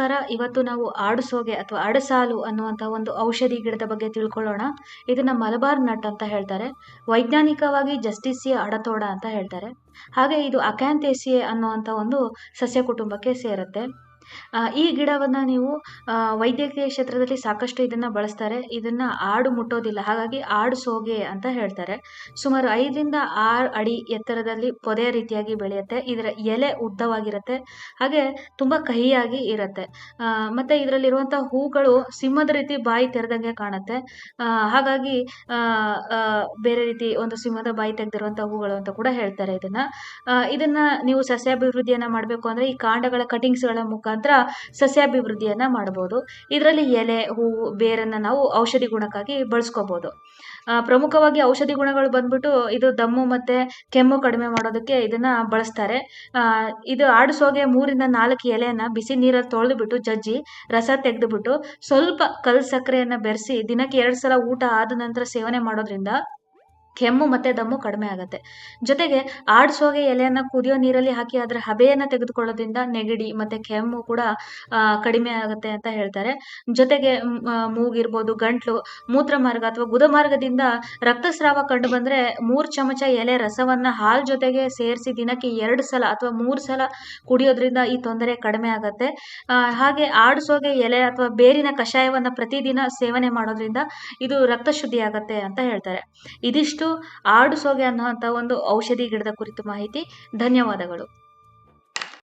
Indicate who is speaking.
Speaker 1: ನಮಸ್ಕಾರ. ಇವತ್ತು ನಾವು ಆಡುಸೋಗೆ ಅಥವಾ ಅಡಸಾಲು ಅನ್ನುವಂಥ ಒಂದು ಔಷಧಿ ಗಿಡದ ಬಗ್ಗೆ ತಿಳ್ಕೊಳ್ಳೋಣ. ಇದನ್ನ ಮಲಬಾರ್ ನಟ್ ಅಂತ ಹೇಳ್ತಾರೆ. ವೈಜ್ಞಾನಿಕವಾಗಿ ಜಸ್ಟಿಸಿಯಾ ಅಡತೋಡ ಅಂತ ಹೇಳ್ತಾರೆ. ಹಾಗೆ ಇದು ಅಕ್ಯಾಂಥೇಸಿಯೆ ಅನ್ನುವಂಥ ಒಂದು ಸಸ್ಯ ಕುಟುಂಬಕ್ಕೆ ಸೇರುತ್ತೆ. ಈ ಗಿಡವನ್ನ ನೀವು ವೈದ್ಯಕೀಯ ಕ್ಷೇತ್ರದಲ್ಲಿ ಸಾಕಷ್ಟು ಇದನ್ನ ಬಳಸ್ತಾರೆ. ಇದನ್ನ ಆಡು ಮುಟ್ಟೋದಿಲ್ಲ. ಹಾಗಾಗಿ ಆಡುಸೋಗೆ ಅಂತ ಹೇಳ್ತಾರೆ. ಸುಮಾರು 5ರಿಂದ 6 ಅಡಿ ಎತ್ತರದಲ್ಲಿ ಪೊದೆಯ ರೀತಿಯಾಗಿ ಬೆಳೆಯುತ್ತೆ. ಇದರ ಎಲೆ ಉದ್ದವಾಗಿರುತ್ತೆ. ಹಾಗೆ ತುಂಬಾ ಕಹಿಯಾಗಿ ಇರುತ್ತೆ. ಮತ್ತೆ ಇದರಲ್ಲಿರುವಂಥ ಹೂಗಳು ಸಿಂಹದ ರೀತಿ ಬಾಯಿ ತೆರೆದಂಗೆ ಕಾಣುತ್ತೆ. ಹಾಗಾಗಿ ಬೇರೆ ರೀತಿ ಒಂದು ಸಿಂಹದ ಬಾಯಿ ತೆಗೆದಿರುವಂಥ ಹೂಗಳು ಅಂತ ಕೂಡ ಹೇಳ್ತಾರೆ ಇದನ್ನ. ಇದನ್ನ ನೀವು ಸಸ್ಯಾಭಿವೃದ್ಧಿಯನ್ನ ಮಾಡಬೇಕು ಅಂದ್ರೆ ಈ ಕಾಂಡಗಳ ಕಟಿಂಗ್ಸ್‌ಗಳ ಮುಖಾಂತರ ಸಸ್ಯಾಭಿವೃದ್ಧಿಯನ್ನ ಮಾಡಬಹುದು. ಇದರಲ್ಲಿ ಎಲೆ, ಹೂವು, ಬೇರನ್ನ ನಾವು ಔಷಧಿ ಗುಣಕ್ಕಾಗಿ ಬಳಸ್ಕೋಬಹುದು. ಪ್ರಮುಖವಾಗಿ ಔಷಧಿ ಗುಣಗಳು ಬಂದ್ಬಿಟ್ಟು ಇದು ದಮ್ಮು ಮತ್ತೆ ಕೆಮ್ಮು ಕಡಿಮೆ ಮಾಡೋದಕ್ಕೆ ಇದನ್ನ ಬಳಸ್ತಾರೆ. ಇದು ಆಡುಸೋಗೆ 3ರಿಂದ 4 ಎಲೆಯನ್ನ ಬಿಸಿ ನೀರಲ್ಲಿ ತೊಳೆದುಬಿಟ್ಟು ಜಜ್ಜಿ ರಸ ತೆಗೆದುಬಿಟ್ಟು ಸ್ವಲ್ಪ ಕಲ್ ಸಕ್ಕರೆಯನ್ನ ಬೆರೆಸಿ ದಿನಕ್ಕೆ 2 ಸಲ ಊಟ ಆದ ನಂತರ ಸೇವನೆ ಮಾಡೋದ್ರಿಂದ ಕೆಮ್ಮು ಮತ್ತೆ ದಮ್ಮು ಕಡಿಮೆ ಆಗುತ್ತೆ. ಜೊತೆಗೆ ಆಡ್ಸೋಗೆ ಎಲೆಯನ್ನ ಕುದಿಯೋ ನೀರಲ್ಲಿ ಹಾಕಿ ಅದರ ಹಬೆಯನ್ನ ತೆಗೆದುಕೊಳ್ಳೋದ್ರಿಂದ ನೆಗಡಿ ಮತ್ತೆ ಕೆಮ್ಮು ಕೂಡ ಕಡಿಮೆ ಆಗುತ್ತೆ ಅಂತ ಹೇಳ್ತಾರೆ. ಜೊತೆಗೆ ಮೂಗಿರ್ಬೋದು, ಗಂಟ್ಲು, ಮೂತ್ರಮಾರ್ಗ ಅಥವಾ ಗುದಮಾರ್ಗದಿಂದ ರಕ್ತಸ್ರಾವ ಕಂಡು ಬಂದ್ರೆ 3 ಚಮಚ ಎಲೆ ರಸವನ್ನ ಹಾಲ್ ಜೊತೆಗೆ ಸೇರಿಸಿ ದಿನಕ್ಕೆ 2 ಸಲ ಅಥವಾ 3 ಸಲ ಕುಡಿಯೋದ್ರಿಂದ ಈ ತೊಂದರೆ ಕಡಿಮೆ ಆಗುತ್ತೆ. ಹಾಗೆ ಆಡ್ಸೋಗೆ ಎಲೆ ಅಥವಾ ಬೇರಿನ ಕಷಾಯವನ್ನ ಪ್ರತಿದಿನ ಸೇವನೆ ಮಾಡೋದ್ರಿಂದ ಇದು ರಕ್ತ ಶುದ್ಧಿ ಆಗತ್ತೆ ಅಂತ ಹೇಳ್ತಾರೆ. ಇದಿಷ್ಟು ಆಡುಸೋಗೆ ಅನ್ನುವಂಥ ಒಂದು ಔಷಧಿ ಗಿಡದ ಕುರಿತು ಮಾಹಿತಿ. ಧನ್ಯವಾದಗಳು.